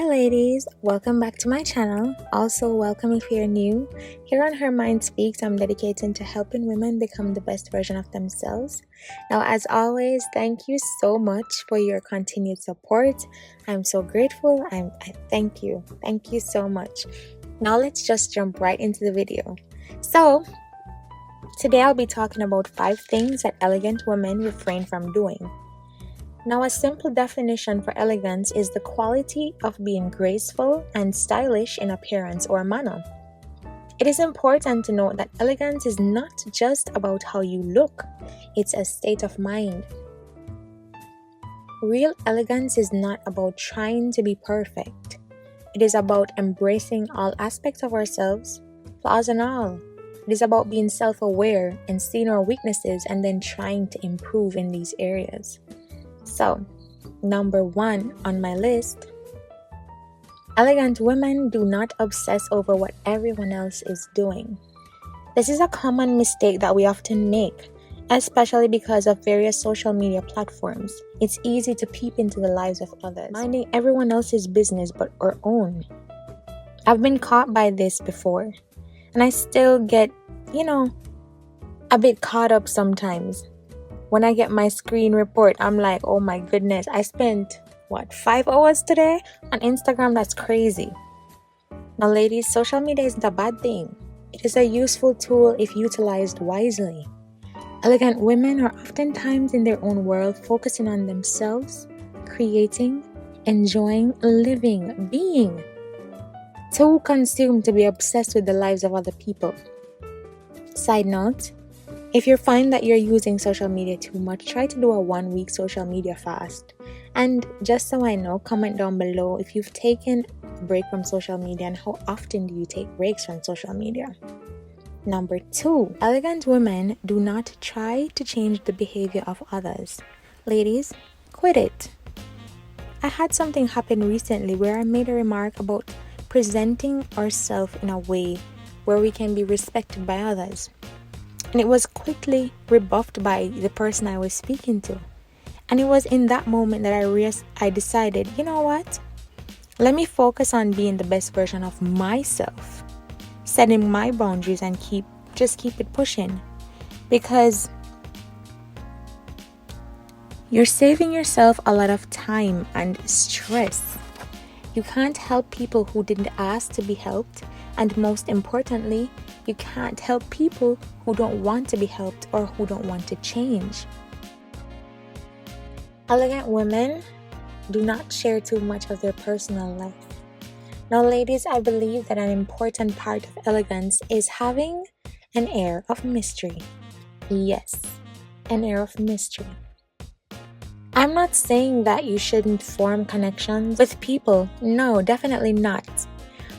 ladies, welcome back to my channel. Also, welcome if you're new. Here on Her Mind Speaks, I'm dedicated to helping women become the best version of themselves. Now, as always, thank you so much for your continued support. I'm so grateful. I thank you. Thank you so much. Now, let's just jump right into the video. So, today I'll be talking about 5 things that elegant women refrain from doing. Now, a simple definition for elegance is the quality of being graceful and stylish in appearance or manner. It is important to note that elegance is not just about how you look, it's a state of mind. Real elegance is not about trying to be perfect. It is about embracing all aspects of ourselves, flaws and all. It is about being self-aware and seeing our weaknesses and then trying to improve in these areas. So, number 1 on my list, elegant women do not obsess over what everyone else is doing. This is a common mistake that we often make, especially because of various social media platforms. It's easy to peep into the lives of others, minding everyone else's business but our own. I've been caught by this before, and I still get, a bit caught up sometimes. When I get my screen report, I'm like, oh my goodness, I spent, 5 hours today on Instagram? That's crazy. Now, ladies, social media isn't a bad thing. It is a useful tool if utilized wisely. Elegant women are oftentimes in their own world, focusing on themselves, creating, enjoying, living, being. Too consumed to be obsessed with the lives of other people. Side note, if you find that you're using social media too much, try to do a 1-week social media fast. And just so I know, comment down below if you've taken a break from social media and how often do you take breaks from social media. Number 2, elegant women do not try to change the behavior of others. Ladies, quit it. I had something happen recently where I made a remark about presenting ourselves in a way where we can be respected by others. And it was quickly rebuffed by the person I was speaking to. And it was in that moment that I decided, you know what? Let me focus on being the best version of myself, setting my boundaries and keep it pushing. Because you're saving yourself a lot of time and stress. You can't help people who didn't ask to be helped. And most importantly, you can't help people who don't want to be helped or who don't want to change. Elegant women do not share too much of their personal life. Now, ladies, I believe that an important part of elegance is having an air of mystery. Yes, an air of mystery. I'm not saying that you shouldn't form connections with people. No, definitely not.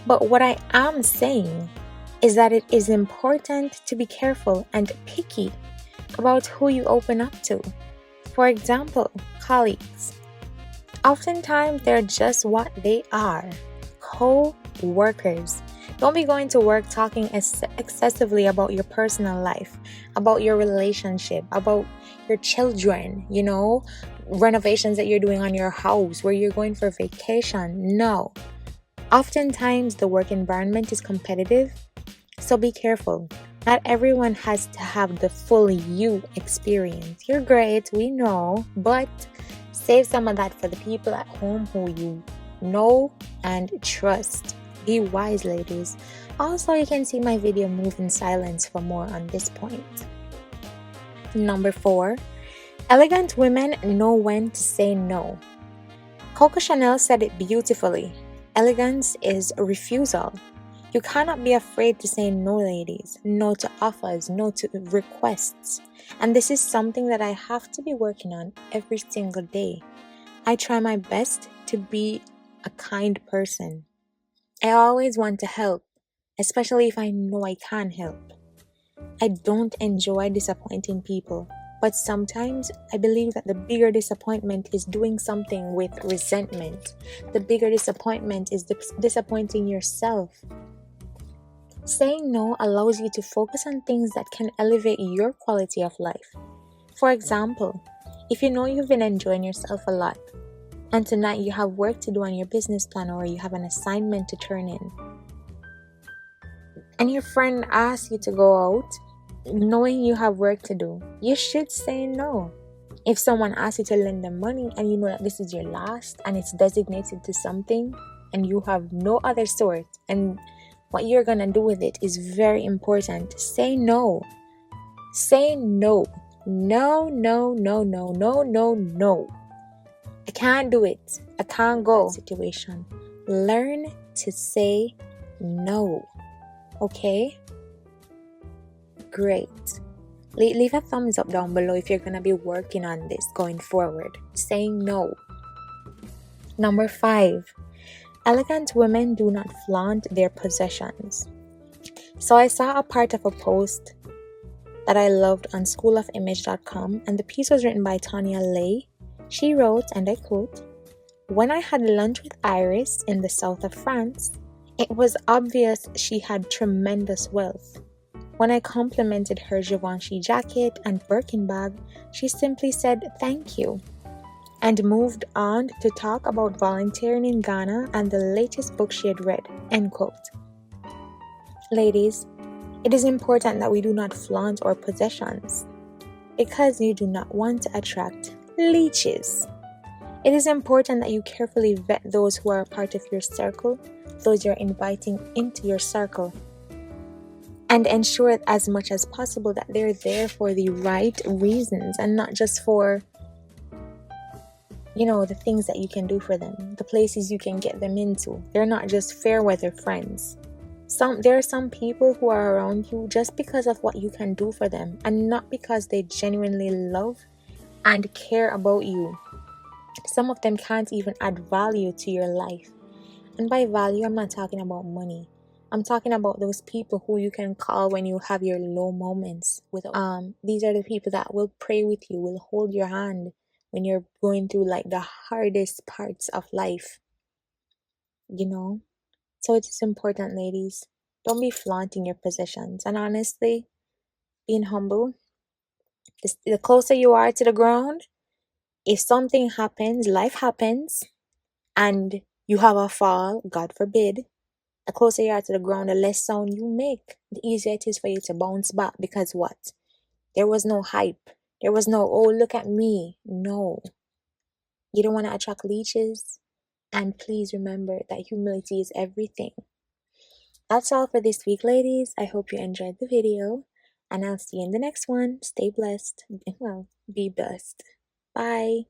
But what I am saying is that it is important to be careful and picky about who you open up to. For example, colleagues. Oftentimes, they're just what they are, co-workers. Don't be going to work talking excessively about your personal life, about your relationship, about your children, renovations that you're doing on your house, where you're going for vacation. No. Oftentimes, the work environment is competitive, so be careful. Not everyone has to have the full you experience. You're great, we know, but save some of that for the people at home who you know and trust. Be wise, ladies. Also, you can see my video Move in Silence for more on this point. Number 4, elegant women know when to say no. Coco Chanel said it beautifully. Elegance is a refusal. You cannot be afraid to say no, ladies. No to offers, no to requests. And this is something that I have to be working on every single day. I try my best to be a kind person. I always want to help, especially if I know I can help. I don't enjoy disappointing people. But sometimes I believe that the bigger disappointment is doing something with resentment. The bigger disappointment is disappointing yourself. Saying no allows you to focus on things that can elevate your quality of life. For example, if you know you've been enjoying yourself a lot, and tonight you have work to do on your business plan or you have an assignment to turn in, and your friend asks you to go out, knowing you have work to do, you should say no. If someone asks you to lend them money and you know that this is your last and it's designated to something and you have no other source and what you're gonna do with it is very important, say no. Say no. No, no, no, no, no, no, no. I can't do it. I can't go. Situation. Learn to say no. Okay? Great. Leave a thumbs up down below if you're going to be working on this going forward. Saying no. Number 5. Elegant women do not flaunt their possessions. So I saw a part of a post that I loved on schoolofimage.com, and the piece was written by Tanya Lay. She wrote, and I quote, "When I had lunch with Iris in the south of France, it was obvious she had tremendous wealth. When I complimented her Givenchy jacket and Birkin bag, she simply said thank you and moved on to talk about volunteering in Ghana and the latest book she had read." End quote. Ladies, it is important that we do not flaunt our possessions because you do not want to attract leeches. It is important that you carefully vet those who are a part of your circle, those you're inviting into your circle, and ensure as much as possible that they're there for the right reasons and not just for, the things that you can do for them, the places you can get them into. They're not just fair weather friends. There are some people who are around you just because of what you can do for them and not because they genuinely love and care about you. Some of them can't even add value to your life. And by value, I'm not talking about money. I'm talking about those people who you can call when you have your low moments. These are the people that will pray with you, will hold your hand when you're going through like the hardest parts of life. So it is important, ladies. Don't be flaunting your possessions. And honestly, being humble, the closer you are to the ground, if something happens, life happens, and you have a fall, God forbid, the closer you are to the ground, the less sound you make. The easier it is for you to bounce back because what? There was no hype. There was no, oh, look at me. No. You don't want to attract leeches. And please remember that humility is everything. That's all for this week, ladies. I hope you enjoyed the video. And I'll see you in the next one. Stay blessed. Well, be blessed. Bye.